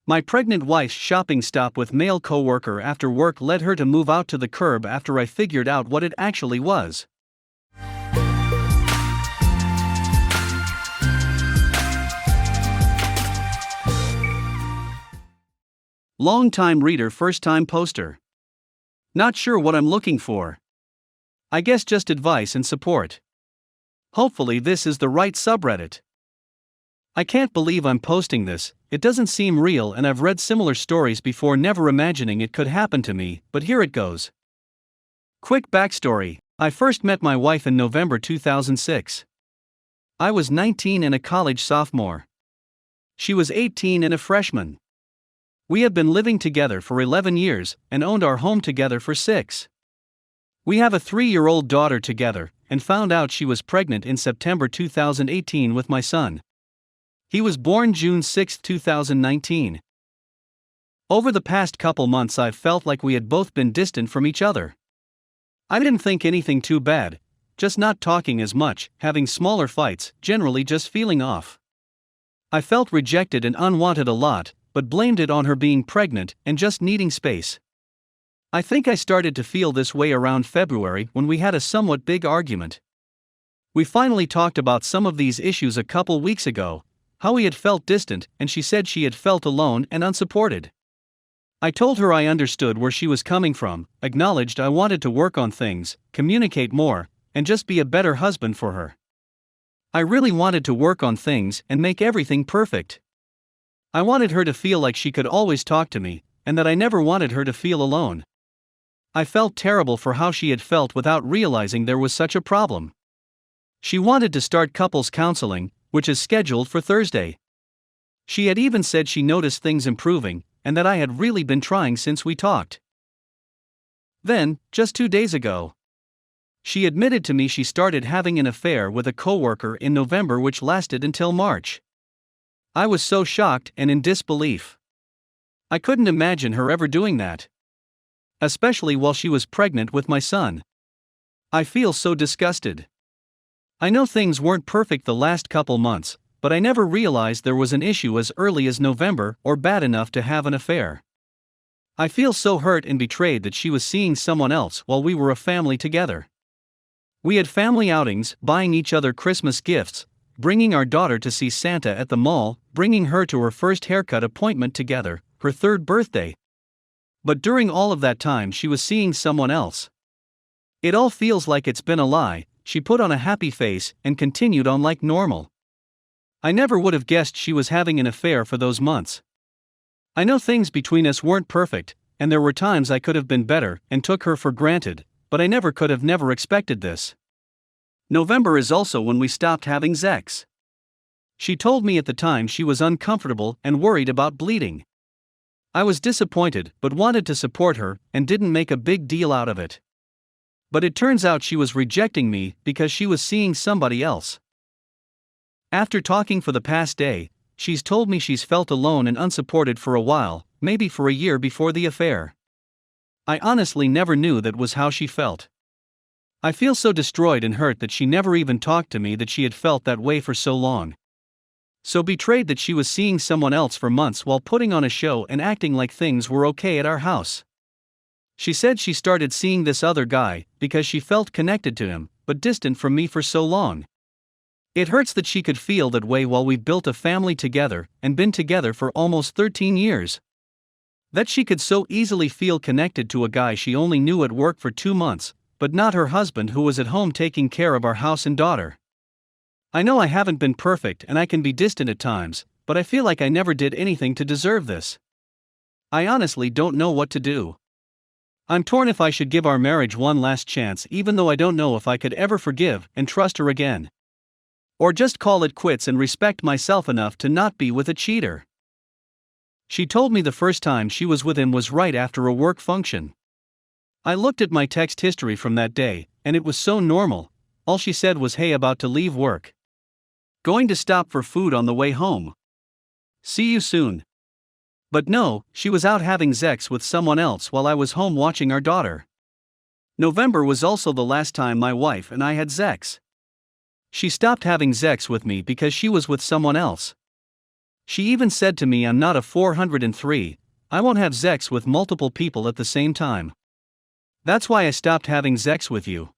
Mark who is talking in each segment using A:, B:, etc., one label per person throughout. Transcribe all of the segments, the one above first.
A: My pregnant wife's shopping stop with male coworker after work led her to move out to the curb after I figured out what it actually was. Long-time reader, first-time poster. Not sure what I'm looking for. I guess just advice and support. Hopefully this is the right subreddit. I can't believe I'm posting this. It doesn't seem real and I've read similar stories before, never imagining it could happen to me, but here it goes. Quick backstory. I first met my wife in November 2006. I was 19 and a college sophomore. She was 18 and a freshman. We had been living together for 11 years and owned our home together for 6. We have a 3-year-old daughter together and found out she was pregnant in September 2018 with my son. He was born June 6, 2019. Over the past couple months I've felt like we had both been distant from each other. I didn't think anything too bad, just not talking as much, having smaller fights, generally just feeling off. I felt rejected and unwanted a lot, but blamed it on her being pregnant and just needing space. I think I started to feel this way around February when we had a somewhat big argument. We finally talked about some of these issues a couple weeks ago, how we had felt distant, and she said she had felt alone and unsupported. I told her I understood where she was coming from, acknowledged I wanted to work on things, communicate more, and just be a better husband for her. I really wanted to work on things and make everything perfect. I wanted her to feel like she could always talk to me, and that I never wanted her to feel alone. I felt terrible for how she had felt without realizing there was such a problem. She wanted to start couples counseling, which is scheduled for Thursday. She had even said she noticed things improving, and that I had really been trying since we talked. Then, just 2 days ago, she admitted to me she started having an affair with a coworker in November, which lasted until March. I was so shocked and in disbelief. I couldn't imagine her ever doing that. Especially while she was pregnant with my son. I feel so disgusted. I know things weren't perfect the last couple months, but I never realized there was an issue as early as November or bad enough to have an affair. I feel so hurt and betrayed that she was seeing someone else while we were a family together. We had family outings, buying each other Christmas gifts, bringing our daughter to see Santa at the mall, bringing her to her first haircut appointment together, her 3rd birthday. But during all of that time she was seeing someone else. It all feels like it's been a lie. She put on a happy face and continued on like normal. I never would have guessed she was having an affair for those months. I know things between us weren't perfect, and there were times I could have been better and took her for granted, but I never expected this. November is also when we stopped having sex. She told me at the time she was uncomfortable and worried about bleeding. I was disappointed but wanted to support her and didn't make a big deal out of it. But it turns out she was rejecting me because she was seeing somebody else. After talking for the past day, she's told me she's felt alone and unsupported for a while, maybe for a year before the affair. I honestly never knew that was how she felt. I feel so destroyed and hurt that she never even talked to me that she had felt that way for so long. So betrayed that she was seeing someone else for months while putting on a show and acting like things were okay at our house. She said she started seeing this other guy because she felt connected to him, but distant from me for so long. It hurts that she could feel that way while we've built a family together and been together for almost 13 years. That she could so easily feel connected to a guy she only knew at work for 2 months, but not her husband who was at home taking care of our house and daughter. I know I haven't been perfect and I can be distant at times, but I feel like I never did anything to deserve this. I honestly don't know what to do. I'm torn if I should give our marriage one last chance, even though I don't know if I could ever forgive and trust her again. Or just call it quits and respect myself enough to not be with a cheater. She told me the first time she was with him was right after a work function. I looked at my text history from that day, and it was so normal. All she said was, "Hey, about to leave work. Going to stop for food on the way home. See you soon." But no, she was out having sex with someone else while I was home watching our daughter. November was also the last time my wife and I had sex. She stopped having sex with me because she was with someone else. She even said to me I'm not a 403, I won't have sex with multiple people at the same time. That's why I stopped having sex with you.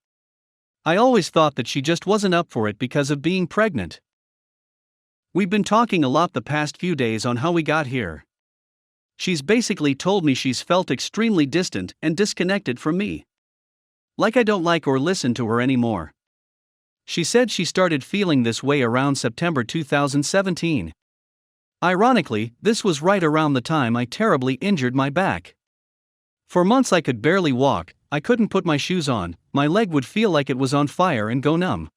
A: I always thought that she just wasn't up for it because of being pregnant. We've been talking a lot the past few days on how we got here. She's basically told me she's felt extremely distant and disconnected from me. Like I don't like or listen to her anymore. She said she started feeling this way around September 2017. Ironically, this was right around the time I terribly injured my back. For months I could barely walk, I couldn't put my shoes on, my leg would feel like it was on fire and go numb.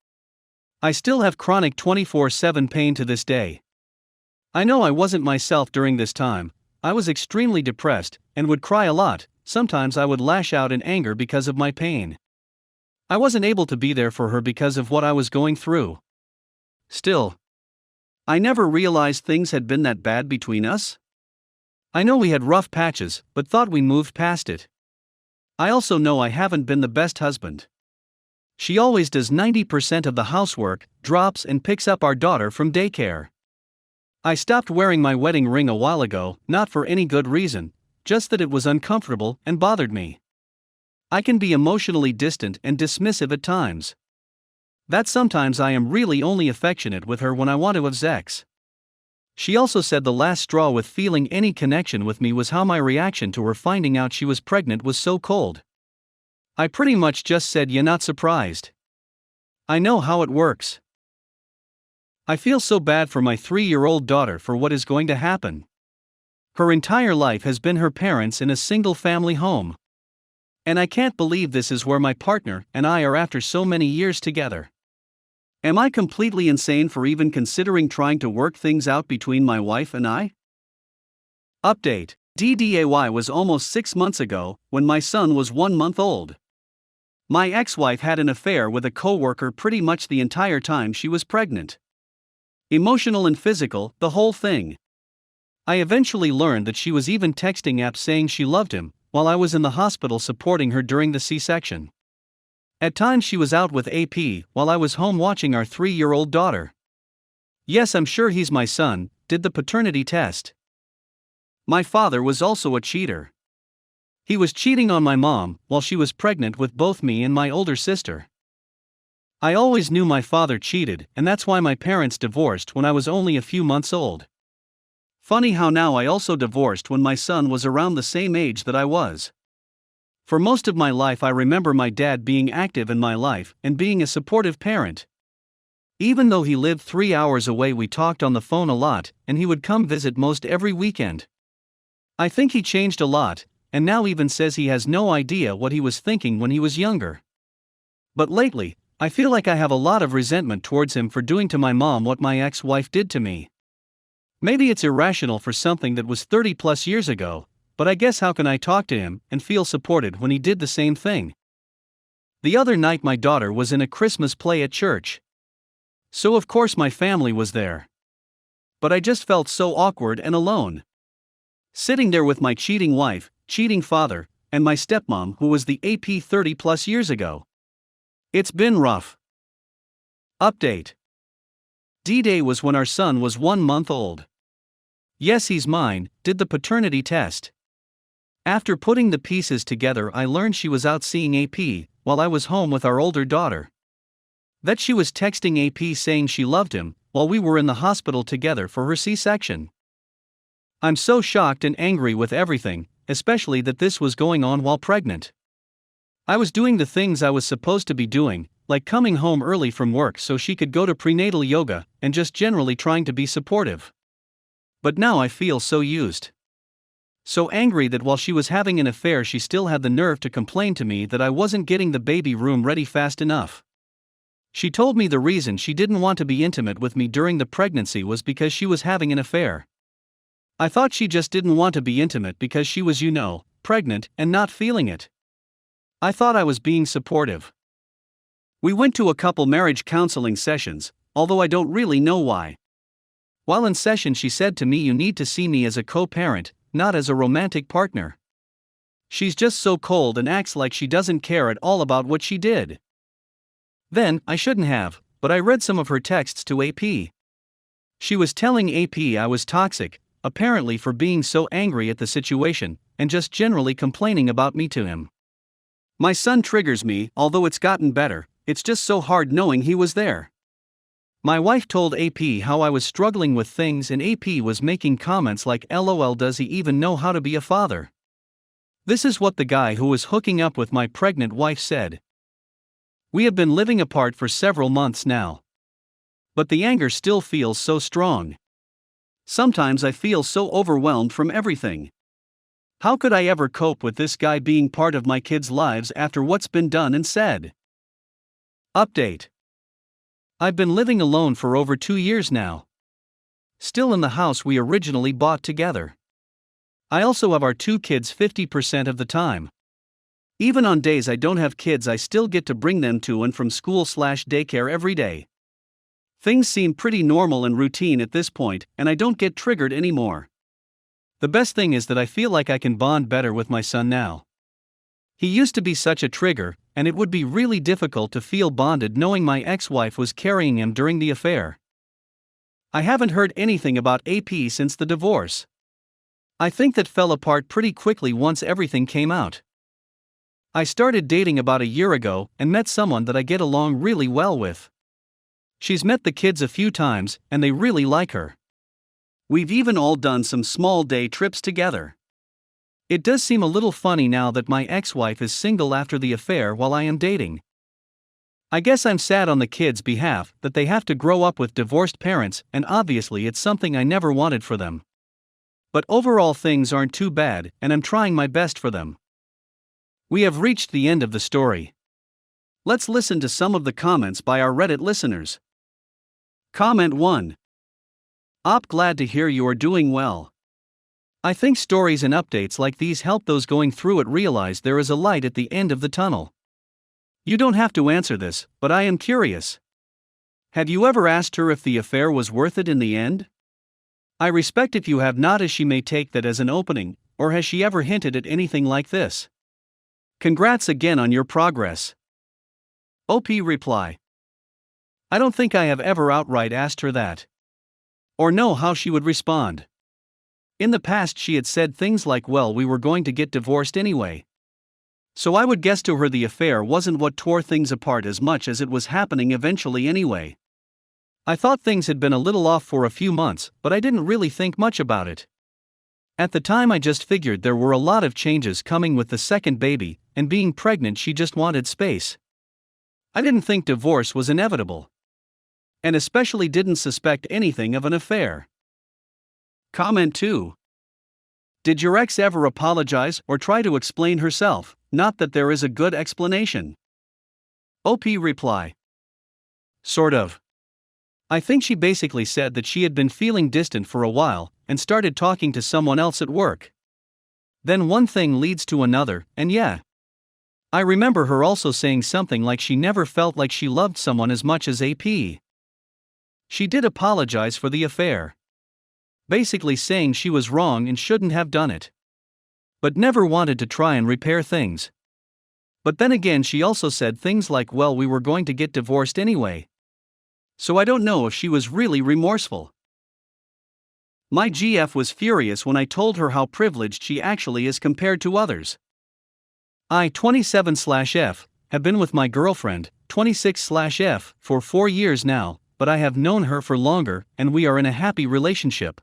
A: I still have chronic 24/7 pain to this day. I know I wasn't myself during this time. I was extremely depressed and would cry a lot. Sometimes I would lash out in anger because of my pain. I wasn't able to be there for her because of what I was going through. Still, I never realized things had been that bad between us. I know we had rough patches, but thought we moved past it. I also know I haven't been the best husband. She always does 90% of the housework, drops and picks up our daughter from daycare. I stopped wearing my wedding ring a while ago, not for any good reason, just that it was uncomfortable and bothered me. I can be emotionally distant and dismissive at times. That sometimes I am really only affectionate with her when I want to have sex. She also said the last straw with feeling any connection with me was how my reaction to her finding out she was pregnant was so cold. I pretty much just said, "You're not surprised. I know how it works." I feel so bad for my 3-year-old daughter for what is going to happen. Her entire life has been her parents in a single-family home. And I can't believe this is where my partner and I are after so many years together. Am I completely insane for even considering trying to work things out between my wife and I? Update: DDAY was almost 6 months ago, when my son was 1 month old. My ex-wife had an affair with a coworker pretty much the entire time she was pregnant. Emotional and physical, the whole thing. I eventually learned that she was even texting apps saying she loved him, while I was in the hospital supporting her during the C-section. At times she was out with AP, while I was home watching our 3-year-old daughter. Yes, I'm sure he's my son, did the paternity test. My father was also a cheater. He was cheating on my mom, while she was pregnant with both me and my older sister. I always knew my father cheated, and that's why my parents divorced when I was only a few months old. Funny how now I also divorced when my son was around the same age that I was. For most of my life I remember my dad being active in my life and being a supportive parent. Even though he lived 3 hours away, we talked on the phone a lot, and he would come visit most every weekend. I think he changed a lot, and now even says he has no idea what he was thinking when he was younger. But lately, I feel like I have a lot of resentment towards him for doing to my mom what my ex-wife did to me. Maybe it's irrational for something that was 30 plus years ago, but I guess how can I talk to him and feel supported when he did the same thing? The other night my daughter was in a Christmas play at church. So of course my family was there. But I just felt so awkward and alone. Sitting there with my cheating wife, cheating father, and my stepmom who was the AP 30 plus years ago. It's been rough. Update: D-Day was when our son was 1 month old. Yes, he's mine, did the paternity test. After putting the pieces together, I learned she was out seeing AP, while I was home with our older daughter. That she was texting AP saying she loved him, while we were in the hospital together for her C-section. I'm so shocked and angry with everything, especially that this was going on while pregnant. I was doing the things I was supposed to be doing, like coming home early from work so she could go to prenatal yoga, and just generally trying to be supportive. But now I feel so used. So angry that while she was having an affair she still had the nerve to complain to me that I wasn't getting the baby room ready fast enough. She told me the reason she didn't want to be intimate with me during the pregnancy was because she was having an affair. I thought she just didn't want to be intimate because she was, pregnant and not feeling it. I thought I was being supportive. We went to a couple marriage counseling sessions, although I don't really know why. While in session she said to me, "You need to see me as a co-parent, not as a romantic partner. She's just so cold and acts like she doesn't care at all about what she did." Then, I shouldn't have, but I read some of her texts to AP. She was telling AP I was toxic, apparently for being so angry at the situation, and just generally complaining about me to him. My son triggers me, although it's gotten better, it's just so hard knowing he was there. My wife told AP how I was struggling with things, and AP was making comments like, LOL, does he even know how to be a father? This is what the guy who was hooking up with my pregnant wife said. We have been living apart for several months now. But the anger still feels so strong. Sometimes I feel so overwhelmed from everything. How could I ever cope with this guy being part of my kids' lives after what's been done and said? Update. I've been living alone for over 2 years now. Still in the house we originally bought together. I also have our 2 kids 50% of the time. Even on days I don't have kids, I still get to bring them to and from school/daycare every day. Things seem pretty normal and routine at this point, and I don't get triggered anymore. The best thing is that I feel like I can bond better with my son now. He used to be such a trigger, and it would be really difficult to feel bonded knowing my ex-wife was carrying him during the affair. I haven't heard anything about AP since the divorce. I think that fell apart pretty quickly once everything came out. I started dating about a year ago and met someone that I get along really well with. She's met the kids a few times, and they really like her. We've even all done some small day trips together. It does seem a little funny now that my ex-wife is single after the affair while I am dating. I guess I'm sad on the kids' behalf that they have to grow up with divorced parents, and obviously it's something I never wanted for them. But overall things aren't too bad, and I'm trying my best for them. We have reached the end of the story. Let's listen to some of the comments by our Reddit listeners. Comment 1. Glad to hear you are doing well. I think stories and updates like these help those going through it realize there is a light at the end of the tunnel. You don't have to answer this, but I am curious. Had you ever asked her if the affair was worth it in the end? I respect if you have not, as she may take that as an opening, or has she ever hinted at anything like this? Congrats again on your progress. OP reply. I don't think I have ever outright asked her that. Or know how she would respond. In the past she had said things like, well, we were going to get divorced anyway. So I would guess to her the affair wasn't what tore things apart as much as it was happening eventually anyway. I thought things had been a little off for a few months, but I didn't really think much about it. At the time I just figured there were a lot of changes coming with the second baby, and being pregnant she just wanted space. I didn't think divorce was inevitable. And especially didn't suspect anything of an affair. Comment 2. Did your ex ever apologize or try to explain herself? Not that there is a good explanation. OP reply. Sort of. I think she basically said that she had been feeling distant for a while, and started talking to someone else at work. Then one thing leads to another, and yeah. I remember her also saying something like she never felt like she loved someone as much as AP. She did apologize for the affair. Basically saying she was wrong and shouldn't have done it. But never wanted to try and repair things. But then again she also said things like, well, we were going to get divorced anyway. So I don't know if she was really remorseful. My GF was furious when I told her how privileged she actually is compared to others. I, 27/F, have been with my girlfriend, 26/F, for 4 years now, but I have known her for longer, and we are in a happy relationship.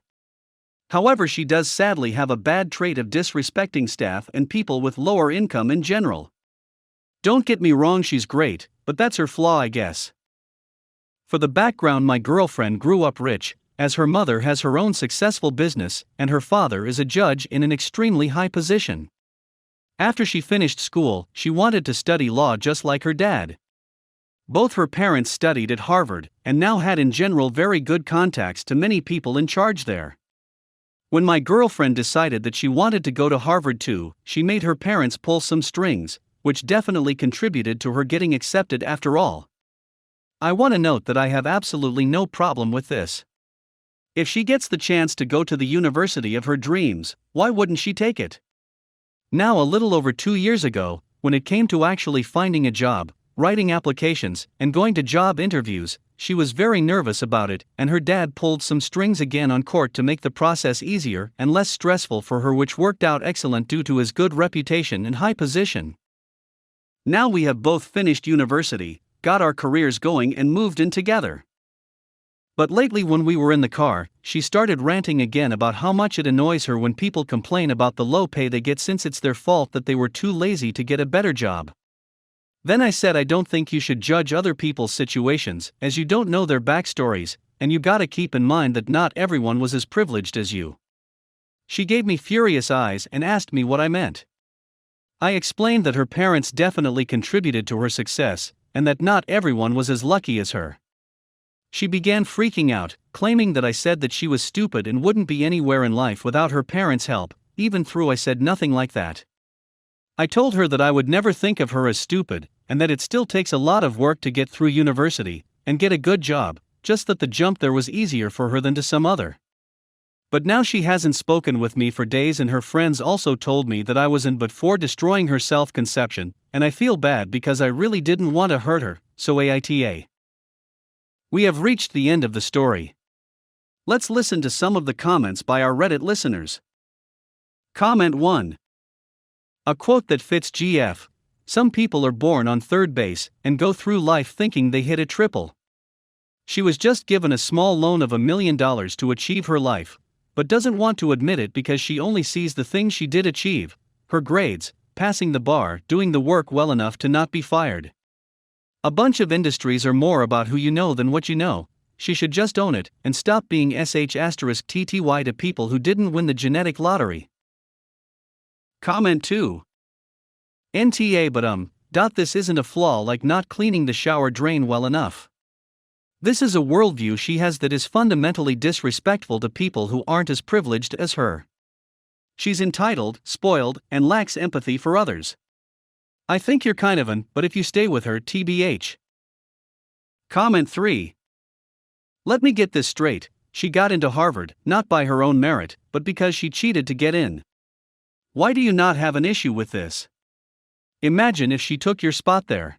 A: However, she does sadly have a bad trait of disrespecting staff and people with lower income in general. Don't get me wrong, she's great, but that's her flaw, I guess. For the background, my girlfriend grew up rich, as her mother has her own successful business, and her father is a judge in an extremely high position. After she finished school, she wanted to study law just like her dad. Both her parents studied at Harvard, and now had in general very good contacts to many people in charge there. When my girlfriend decided that she wanted to go to Harvard too, she made her parents pull some strings, which definitely contributed to her getting accepted after all. I want to note that I have absolutely no problem with this. If she gets the chance to go to the university of her dreams, why wouldn't she take it? Now, a little over 2 years ago, when it came to actually finding a job, writing applications, and going to job interviews, she was very nervous about it, and her dad pulled some strings again on court to make the process easier and less stressful for her, which worked out excellent due to his good reputation and high position. Now we have both finished university, got our careers going, and moved in together. But lately, when we were in the car, she started ranting again about how much it annoys her when people complain about the low pay they get, since it's their fault that they were too lazy to get a better job. Then I said, I don't think you should judge other people's situations, as you don't know their backstories, and you gotta keep in mind that not everyone was as privileged as you. She gave me furious eyes and asked me what I meant. I explained that her parents definitely contributed to her success, and that not everyone was as lucky as her. She began freaking out, claiming that I said that she was stupid and wouldn't be anywhere in life without her parents' help, even though I said nothing like that. I told her that I would never think of her as stupid, and that it still takes a lot of work to get through university and get a good job, just that the jump there was easier for her than to some other. But now she hasn't spoken with me for days, and her friends also told me that I wasn't but for destroying her self-conception, and I feel bad because I really didn't want to hurt her, so aita. We have reached the end of the story. Let's listen to some of the comments by our Reddit listeners. Comment 1. A quote that fits GF. Some people are born on third base and go through life thinking they hit a triple. She was just given a small loan of $1 million to achieve her life, but doesn't want to admit it because she only sees the things she did achieve: her grades, passing the bar, doing the work well enough to not be fired. A bunch of industries are more about who you know than what you know. She should just own it and stop being sh*tty to people who didn't win the genetic lottery. Comment 2. NTA but this isn't a flaw like not cleaning the shower drain well enough. This is a worldview she has that is fundamentally disrespectful to people who aren't as privileged as her. She's entitled, spoiled, and lacks empathy for others. I think you're kind of but if you stay with her, TBH. Comment 3. Let me get this straight, she got into Harvard, not by her own merit, but because she cheated to get in. Why do you not have an issue with this? Imagine if she took your spot there.